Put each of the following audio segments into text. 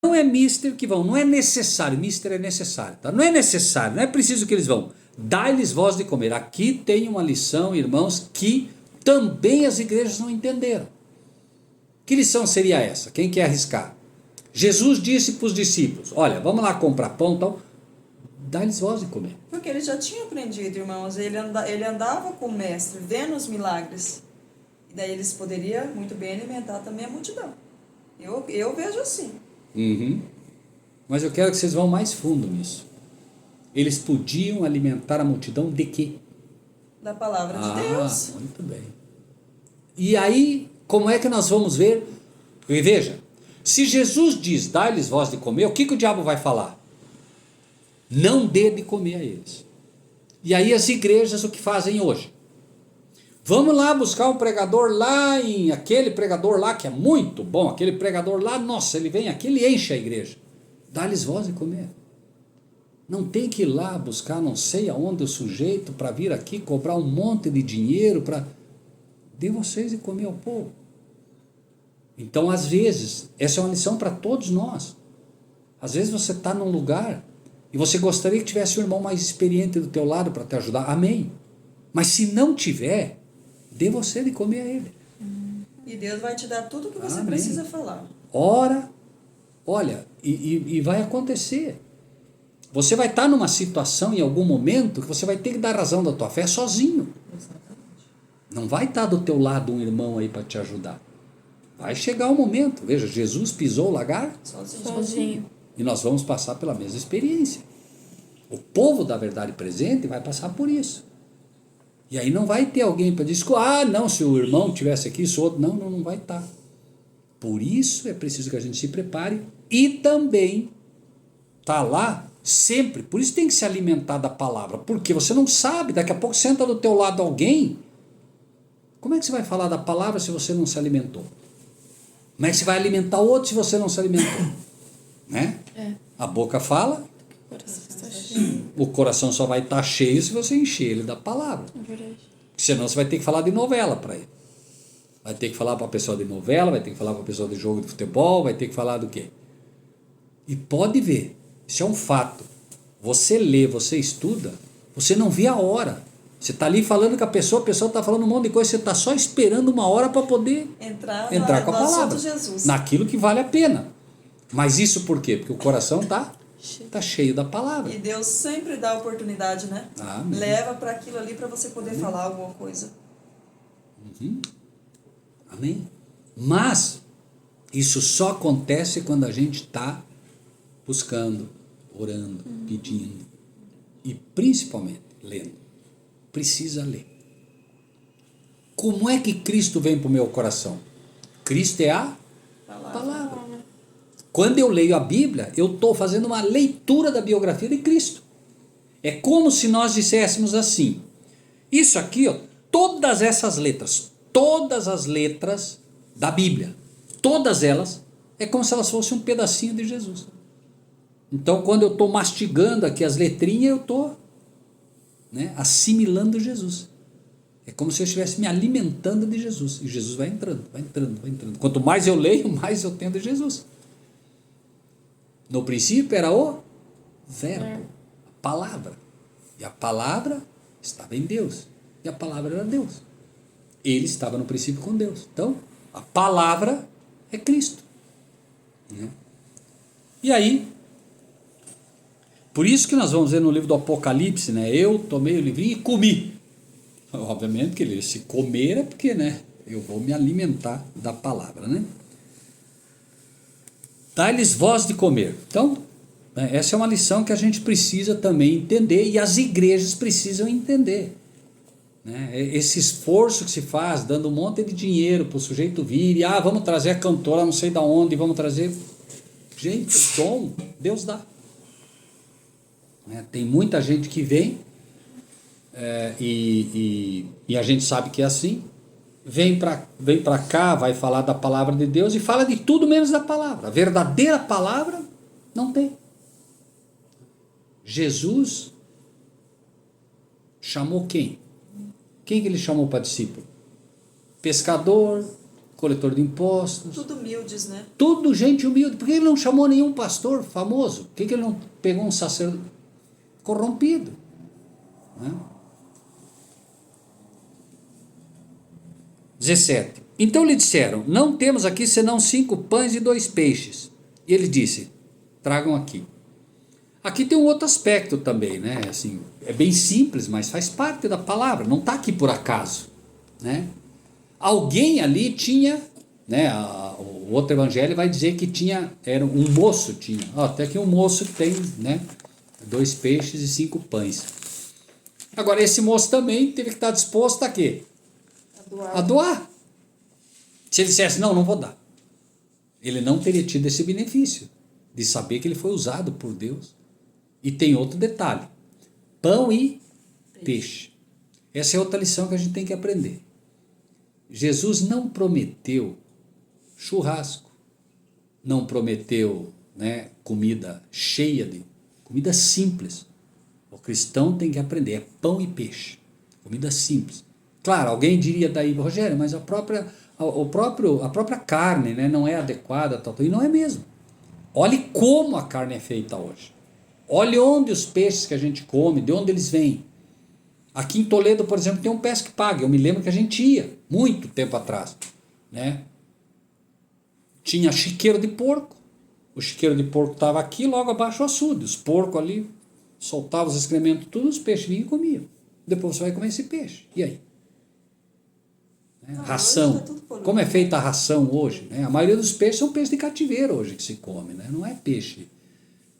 Não é mister que vão, não é necessário, mister é necessário, tá? Não é necessário, não é preciso que eles vão. Dai-lhes voz de comer. Aqui tem uma lição, irmãos, que também as igrejas não entenderam. Que lição seria essa? Quem quer arriscar? Jesus disse para os discípulos, olha, vamos lá comprar pão, então, dai-lhes voz de comer. Porque ele já tinha aprendido, irmãos. Ele andava com o mestre, vendo os milagres. E daí eles poderiam muito bem alimentar também a multidão. Eu vejo assim. Uhum. Mas eu quero que vocês vão mais fundo nisso. Eles podiam alimentar a multidão de quê? Da palavra de Deus. Muito bem. E aí, como é que nós vamos ver? Porque veja, se Jesus diz, dá-lhes voz de comer, o que o diabo vai falar? Não dê de comer a eles. E aí as igrejas o que fazem hoje? Vamos lá buscar um pregador lá aquele pregador lá que é muito bom, aquele pregador lá, nossa, ele vem aqui, ele enche a igreja. Dá-lhes voz de comer. Não tem que ir lá buscar não sei aonde o sujeito para vir aqui cobrar um monte de dinheiro para... Dê vocês de comer ao povo. Então, às vezes, essa é uma lição para todos nós. Às vezes você está num lugar e você gostaria que tivesse um irmão mais experiente do teu lado para te ajudar. Amém. Mas se não tiver, dê você de comer a ele. E Deus vai te dar tudo o que você Amém. precisa falar. Ora, olha, e vai acontecer. Você vai estar numa situação em algum momento que você vai ter que dar razão da tua fé sozinho. Exatamente. Não vai estar do teu lado um irmão aí para te ajudar. Vai chegar o momento. Veja, Jesus pisou o lagar Sozinho. e nós vamos passar pela mesma experiência. O povo da verdade presente vai passar por isso. E aí não vai ter alguém para dizer, não, se o irmão tivesse aqui, se o outro... Não vai estar. Por isso é preciso que a gente se prepare e também tá lá sempre. Por isso tem que se alimentar da palavra. Porque você não sabe, daqui a pouco senta do teu lado alguém. Como é que você vai falar da palavra se você não se alimentou? Como é que você vai alimentar o outro se você não se alimentou? Né? A boca fala, O coração está cheio. o coração só vai estar cheio se você encher ele da palavra. É verdade. Senão você vai ter que falar de novela para ele. Vai ter que falar para a pessoa de novela, vai ter que falar para a pessoa de jogo de futebol, vai ter que falar do quê? E pode ver, isso é um fato. Você lê, você estuda, você não vê a hora. Você está ali falando com a pessoa está falando um monte de coisa, você está só esperando uma hora para poder entrar com a palavra. Jesus. Naquilo que vale a pena. Mas isso por quê? Porque o coração está cheio da palavra. E Deus sempre dá oportunidade, né? Amém. Leva para aquilo ali para você poder falar alguma coisa. Amém? Mas isso só acontece quando a gente está buscando, orando, pedindo e principalmente lendo. Precisa ler. Como é que Cristo vem para o meu coração? Cristo é a palavra. Quando eu leio a Bíblia, eu estou fazendo uma leitura da biografia de Cristo. É como se nós disséssemos assim, isso aqui, ó, todas essas letras, todas as letras da Bíblia, todas elas, é como se elas fossem um pedacinho de Jesus. Então, quando eu estou mastigando aqui as letrinhas, eu estou assimilando Jesus. É como se eu estivesse me alimentando de Jesus. E Jesus vai entrando, vai entrando, vai entrando. Quanto mais eu leio, mais eu tenho de Jesus. No princípio era o verbo, a palavra. E a palavra estava em Deus. E a palavra era Deus. Ele estava no princípio com Deus. Então, a palavra é Cristo. E aí, por isso que nós vamos ver no livro do Apocalipse, eu tomei o livrinho e comi. Obviamente que ele se comer é porque, eu vou me alimentar da palavra, Dá-lhes voz de comer. Então, essa é uma lição que a gente precisa também entender e as igrejas precisam entender. Esse esforço que se faz, dando um monte de dinheiro para o sujeito vir, e vamos trazer a cantora não sei de onde, vamos trazer... Gente, dom, Deus dá. Tem muita gente que vem e a gente sabe que é assim, vem para cá, vai falar da palavra de Deus e fala de tudo menos da palavra. A verdadeira palavra não tem. Jesus chamou quem? Quem que ele chamou para discípulo? Pescador, coletor de impostos. Tudo humildes, né? Tudo gente humilde. Por que ele não chamou nenhum pastor famoso? Por que ele não pegou um sacerdote corrompido? Né? 17. Então lhe disseram, não temos aqui senão 5 pães e 2 peixes. E ele disse, tragam aqui. Aqui tem um outro aspecto também, né? Assim, é bem simples, mas faz parte da palavra, não está aqui por acaso, né? Alguém ali tinha, né? O outro evangelho vai dizer que tinha, era um moço tinha, até que um moço que tem, né? 2 peixes e 5 pães. Agora esse moço também teve que estar disposto a quê? A doar. Se ele dissesse, não vou dar, ele não teria tido esse benefício de saber que ele foi usado por Deus. E tem outro detalhe, pão e peixe. Essa é outra lição que a gente tem que aprender. Jesus não prometeu churrasco, não prometeu, né, comida cheia de comida simples. O cristão tem que aprender, é pão e peixe, comida simples. Claro, alguém diria daí, Rogério, mas a própria carne, né, não é adequada, e não é mesmo. Olhe como a carne é feita hoje. Olhe onde os peixes que a gente come, de onde eles vêm. Aqui em Toledo, por exemplo, tem um Pesca e Pague. Eu me lembro que a gente ia, muito tempo atrás, né? Tinha chiqueiro de porco. O chiqueiro de porco estava aqui, logo abaixo o açude. Os porcos ali soltavam os excrementos, tudo, os peixes vinham e comiam. Depois você vai comer esse peixe. E aí? Né? Ração. Tá, como é feita a ração hoje? Né? A maioria dos peixes são peixes de cativeiro hoje que se come, né? Não é peixe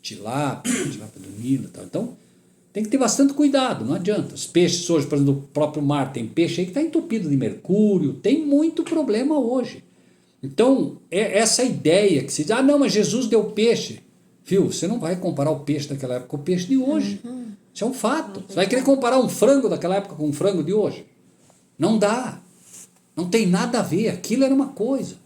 tilápia do Nilo e tal. Então, tem que ter bastante cuidado, não adianta. Os peixes hoje, por exemplo, do próprio mar, tem peixe aí que está entupido de mercúrio, tem muito problema hoje. Então, é essa ideia que se diz, não, mas Jesus deu peixe. Viu, você não vai comparar o peixe daquela época com o peixe de hoje. Isso é um fato. Você vai querer comparar um frango daquela época com um frango de hoje? Não dá. Não tem nada a ver. Aquilo era uma coisa.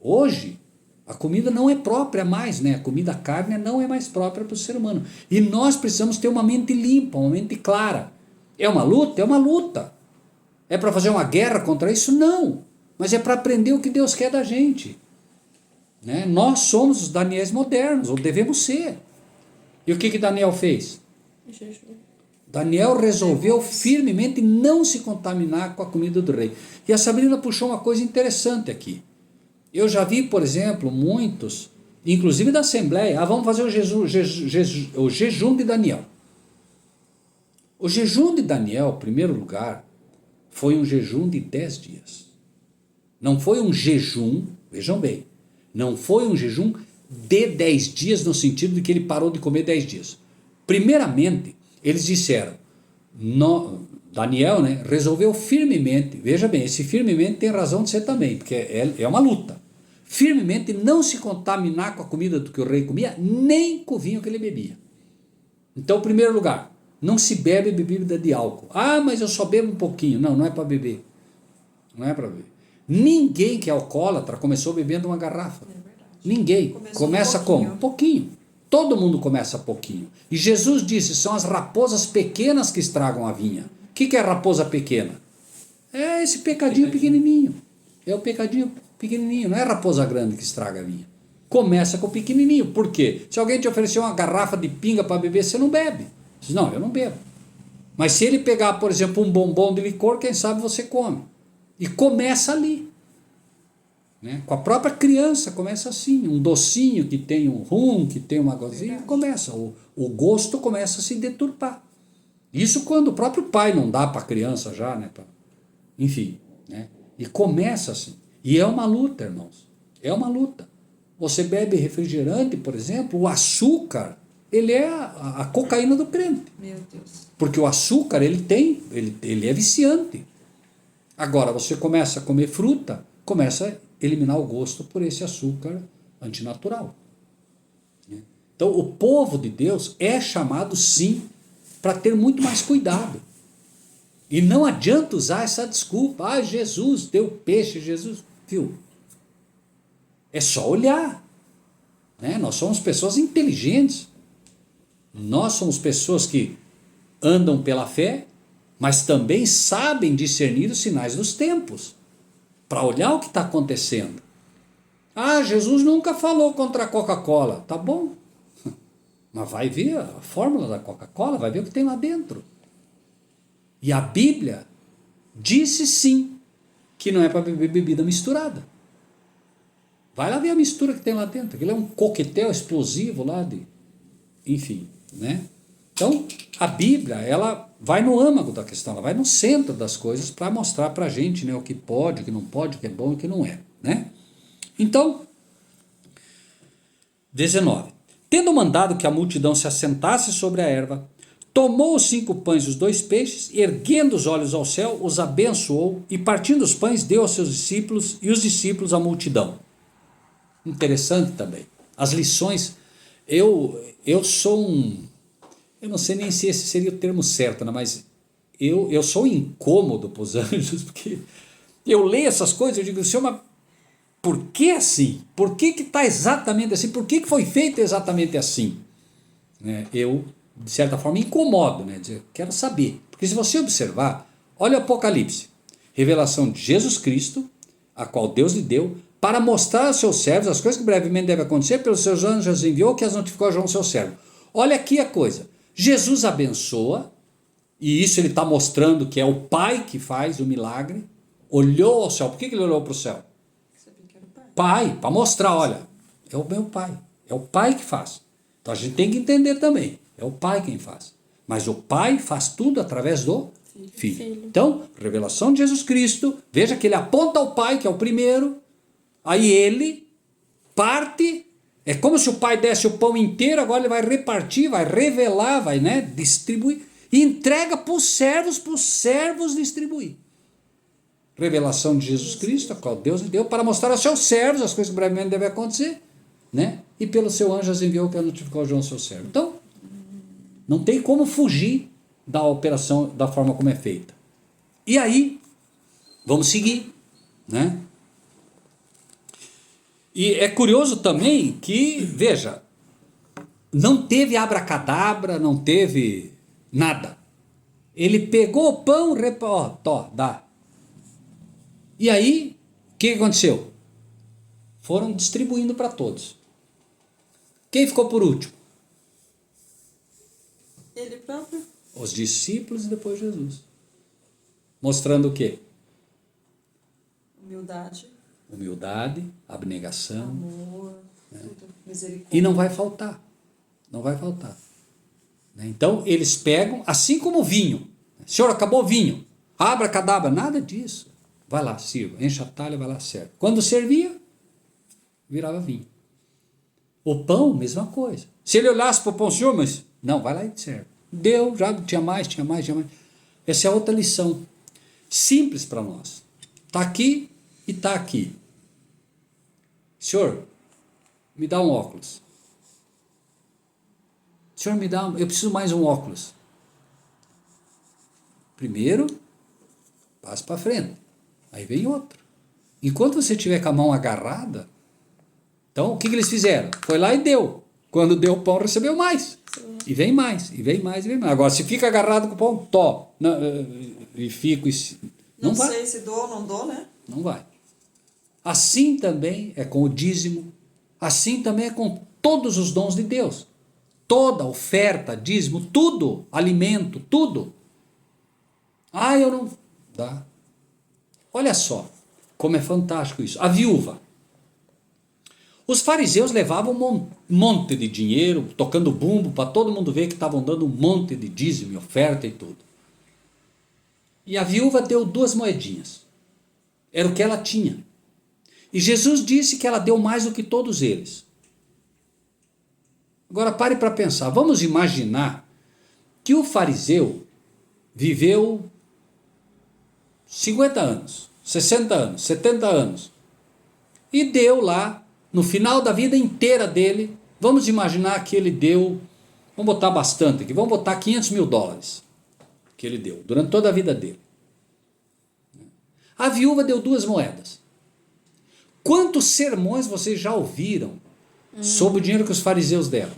Hoje, a comida não é própria mais, né? A comida, a carne não é mais própria para o ser humano. E nós precisamos ter uma mente limpa, uma mente clara. É uma luta? É uma luta. É para fazer uma guerra contra isso? Não. Mas é para aprender o que Deus quer da gente. Né? Nós somos os Daniéis modernos, ou devemos ser. E o que Daniel fez? Jejum. Daniel resolveu firmemente não se contaminar com a comida do rei. E a Sabrina puxou uma coisa interessante aqui. Eu já vi, por exemplo, muitos, inclusive da Assembleia, vamos fazer o jejum de Daniel. O jejum de Daniel, em primeiro lugar, foi um jejum de 10 dias. Não foi um jejum, vejam bem, não foi um jejum de 10 dias no sentido de que ele parou de comer 10 dias. Primeiramente, eles disseram, Daniel, né, resolveu firmemente, veja bem, esse firmemente tem razão de ser também, porque é uma luta, firmemente não se contaminar com a comida do que o rei comia, nem com o vinho que ele bebia. Então, em primeiro lugar, não se bebe bebida de álcool. Mas eu só bebo um pouquinho. Não é para beber. Não é para beber. Ninguém que é alcoólatra começou bebendo uma garrafa. Ninguém. Começa como? Pouquinho. Todo mundo começa pouquinho. E Jesus disse, são as raposas pequenas que estragam a vinha. O que é raposa pequena? É esse pecadinho pequenininho. É o pecadinho pequenininho. Não é a raposa grande que estraga a vinha. Começa com o pequenininho. Por quê? Se alguém te oferecer uma garrafa de pinga para beber, você não bebe. Diz, não, eu não bebo. Mas se ele pegar, por exemplo, um bombom de licor, quem sabe você come. E começa ali. Né? Com a própria criança começa assim, um docinho que tem um rum, que tem uma coisinha, começa, o gosto começa a se deturpar. Isso quando o próprio pai não dá para a criança já, né? Enfim, né? E começa assim. E é uma luta, irmãos, é uma luta. Você bebe refrigerante, por exemplo, o açúcar, ele é a cocaína do crente. Meu Deus. Porque o açúcar, ele é viciante. Agora, você começa a comer fruta, começa a eliminar o gosto por esse açúcar antinatural. Então, o povo de Deus é chamado, sim, para ter muito mais cuidado. E não adianta usar essa desculpa. Jesus deu peixe, Jesus... Viu? É só olhar. Né? Nós somos pessoas inteligentes. Nós somos pessoas que andam pela fé, mas também sabem discernir os sinais dos tempos. para olhar o que está acontecendo. Ah, Jesus nunca falou contra a Coca-Cola. Tá bom. Mas vai ver a fórmula da Coca-Cola, vai ver o que tem lá dentro. E a Bíblia disse sim que não é para beber bebida misturada. Vai lá ver a mistura que tem lá dentro. Aquilo é um coquetel explosivo lá de... Enfim, né? Então, a Bíblia, ela vai no âmago da questão, ela vai no centro das coisas para mostrar para a gente, né, o que pode, o que não pode, o que é bom e o que não é, né? Então, 19. Tendo mandado que a multidão se assentasse sobre a erva, tomou os 5 pães e os 2 peixes, erguendo os olhos ao céu, os abençoou e partindo os pães deu aos seus discípulos e os discípulos à multidão. Interessante também. As lições, eu sou eu não sei nem se esse seria o termo certo, né? Mas eu sou incômodo para os anjos, porque eu leio essas coisas e digo, Senhor, mas por que assim? Por que está exatamente assim? Por que foi feito exatamente assim? Eu, de certa forma, incomodo, né? Quero saber. Porque se você observar, olha o Apocalipse. Revelação de Jesus Cristo, a qual Deus lhe deu, para mostrar aos seus servos as coisas que brevemente devem acontecer, pelos seus anjos enviou, que as notificou a João, seu servo. Olha aqui a coisa. Jesus abençoa, e isso ele está mostrando que é o Pai que faz o milagre, olhou ao céu. Por que ele olhou para o céu? Pai, para mostrar, olha, é o meu Pai, é o Pai que faz. Então a gente tem que entender também, é o Pai quem faz. Mas o Pai faz tudo através do Filho. Então, revelação de Jesus Cristo, veja que ele aponta ao Pai, que é o primeiro, aí ele parte, é como se o Pai desse o pão inteiro, agora ele vai repartir, vai revelar, vai, né, distribuir, e entrega para os servos distribuir. Revelação de Jesus Cristo, a qual Deus lhe deu, para mostrar aos seus servos as coisas que brevemente devem acontecer, né? E pelo seu anjo as enviou para notificar o João, seu servo. Então, não tem como fugir da operação, da forma como é feita. E aí, vamos seguir, né? E é curioso também que, veja, não teve abracadabra, não teve nada. Ele pegou o pão, dá. E aí, o que aconteceu? Foram distribuindo para todos. Quem ficou por último? Ele próprio. Os discípulos e depois Jesus. Mostrando o quê? Humildade, abnegação. Amor, tudo, misericórdia. E não vai faltar. Não vai faltar. Então, eles pegam, assim como o vinho. Senhor, acabou o vinho. Abracadabra, nada disso. Vai lá, sirva. Enche a talha, vai lá, serve. Quando servia, virava vinho. O pão, mesma coisa. Se ele olhasse para o pão, Senhor, mas não, vai lá e serve. Deu, já tinha mais. Essa é outra lição. Simples para nós. Está aqui e está aqui. Senhor, me dá um óculos. Senhor, eu preciso mais um óculos. Primeiro, passa para frente. Aí vem outro. Enquanto você tiver com a mão agarrada, então o que eles fizeram? Foi lá e deu. Quando deu o pão, recebeu mais. E vem mais, e vem mais, e vem mais. Agora, se fica agarrado com o pão, e fico... Não sei se dou ou não dou, né? Não vai. Assim também é com o dízimo, assim também é com todos os dons de Deus. Toda oferta, dízimo, tudo, alimento, tudo. Eu não... Dá. Olha só como é fantástico isso. A viúva. Os fariseus levavam um monte de dinheiro, tocando bumbo, para todo mundo ver que estavam dando um monte de dízimo, oferta e tudo. E a viúva deu 2 moedinhas. Era o que ela tinha. E Jesus disse que ela deu mais do que todos eles. Agora pare para pensar. Vamos imaginar que o fariseu viveu 50 anos, 60 anos, 70 anos. E deu lá, no final da vida inteira dele, vamos imaginar que ele deu, vamos botar bastante aqui, vamos botar $500 mil que ele deu, durante toda a vida dele. A viúva deu 2 moedas. Quantos sermões vocês já ouviram sobre o dinheiro que os fariseus deram?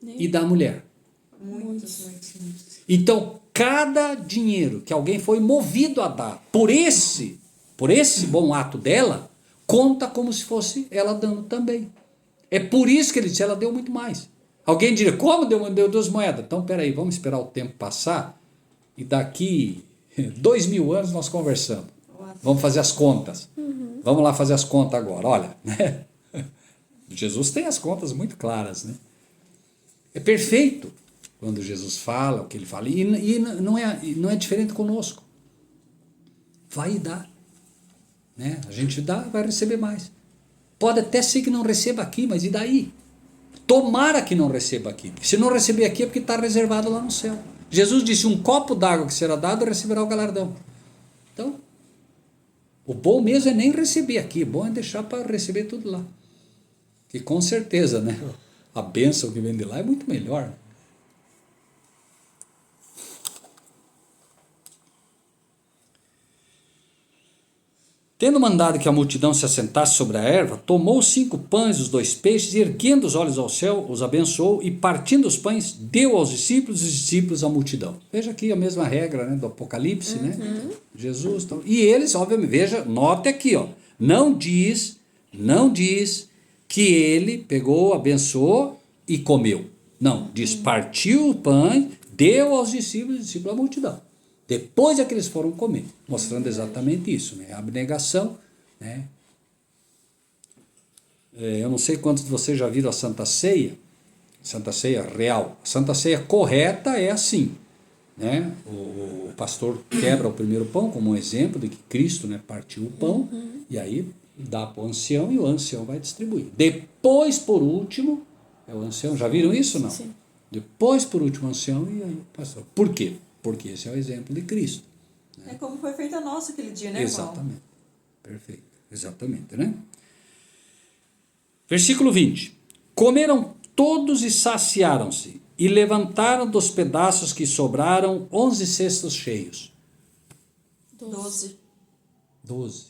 E da mulher? Muitos. Então, cada dinheiro que alguém foi movido a dar por esse por esse bom ato dela, conta como se fosse ela dando também. É por isso que ele disse, ela deu muito mais. Alguém diria, como deu 2 moedas? Então, peraí, vamos esperar o tempo passar e daqui 2000 anos nós conversamos. Vamos fazer as contas. Vamos lá fazer as contas agora. Olha, né? Jesus tem as contas muito claras, né? É perfeito quando Jesus fala o que ele fala. E não é diferente conosco. Vai e dá. Né? A gente dá, vai receber mais. Pode até ser que não receba aqui, mas e daí? Tomara que não receba aqui. Se não receber aqui é porque está reservado lá no céu. Jesus disse, um copo d'água que será dado receberá o galardão. Então, o bom mesmo é nem receber aqui. O bom é deixar para receber tudo lá. Que com certeza, né? A bênção que vem de lá é muito melhor. Tendo mandado que a multidão se assentasse sobre a erva, tomou os 5 pães e os 2 peixes, e erguendo os olhos ao céu, os abençoou, e partindo os pães, deu aos discípulos, e os discípulos à multidão. Veja aqui a mesma regra, né, do Apocalipse, né? Jesus. Então, e eles, obviamente, veja, note aqui, ó, não diz que ele pegou, abençoou e comeu. Não, diz partiu o pão, deu aos discípulos, e os discípulos à multidão. Depois é que eles foram comer, mostrando exatamente isso, né? A abnegação, né? Eu não sei quantos de vocês já viram a Santa Ceia real. A Santa Ceia correta é assim, né? O pastor quebra o primeiro pão como um exemplo de que Cristo, né, partiu o pão, e aí dá para o ancião e o ancião vai distribuir. Depois, por último, é o ancião, já viram isso não? Sim. Depois, por último, o ancião e aí o pastor. Por quê? Porque esse é o exemplo de Cristo. É como foi feito a nossa aquele dia, né, irmão? Exatamente. Perfeito. Exatamente, né? Versículo 20. Comeram todos e saciaram-se, e levantaram dos pedaços que sobraram 11 cestos cheios. 12. 12.